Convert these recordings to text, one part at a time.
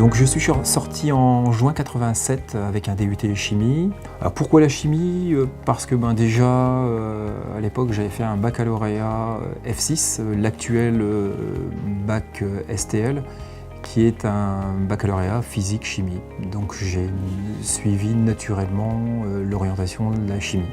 Donc je suis sorti en juin 87 avec un DUT chimie. Alors pourquoi la chimie? Parce que déjà à l'époque j'avais fait un baccalauréat F6, l'actuel bac STL, qui est un baccalauréat physique-chimie. Donc j'ai suivi naturellement l'orientation de la chimie.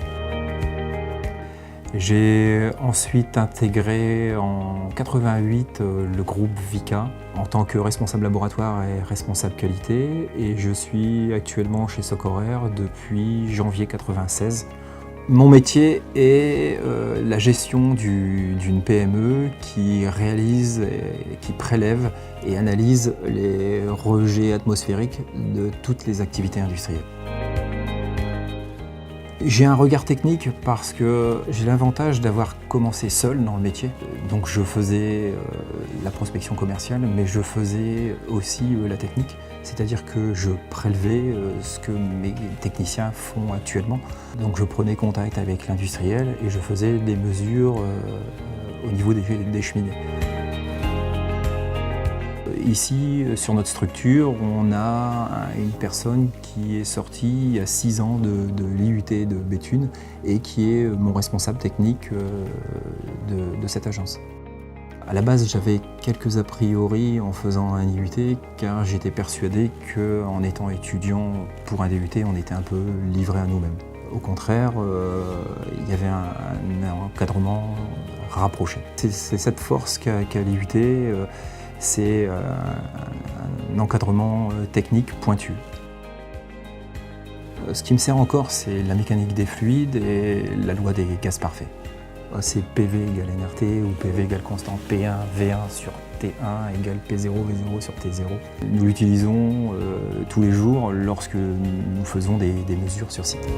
J'ai ensuite intégré en 88 le groupe Vicat en tant que responsable laboratoire et responsable qualité, et je suis actuellement chez Socorer depuis janvier 96. Mon métier est la gestion d'une PME qui réalise, qui prélève et analyse les rejets atmosphériques de toutes les activités industrielles. J'ai un regard technique parce que j'ai l'avantage d'avoir commencé seul dans le métier. Donc je faisais la prospection commerciale, mais je faisais aussi la technique. C'est-à-dire que je prélevais ce que mes techniciens font actuellement. Donc je prenais contact avec l'industriel et je faisais des mesures au niveau des cheminées. Ici, sur notre structure, on a une personne qui est sortie il y a 6 ans de l'IUT de Béthune et qui est mon responsable technique de cette agence. À la base, j'avais quelques a priori en faisant un IUT car j'étais persuadé qu'en étant étudiant pour un DUT, on était un peu livré à nous-mêmes. Au contraire, il y avait un encadrement rapproché. C'est cette force qu'a l'IUT. C'est un encadrement technique pointu. Ce qui me sert encore, c'est la mécanique des fluides et la loi des gaz parfaits. C'est PV égale nRT ou PV égale constant P1, V1 sur T1 égale P0, V0 sur T0. Nous l'utilisons tous les jours lorsque nous faisons des mesures sur site.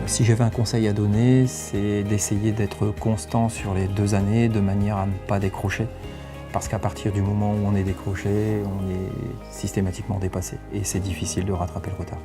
Si j'avais un conseil à donner, c'est d'essayer d'être constant sur les 2 années de manière à ne pas décrocher. Parce qu'à partir du moment où on est décroché, on est systématiquement dépassé et c'est difficile de rattraper le retard.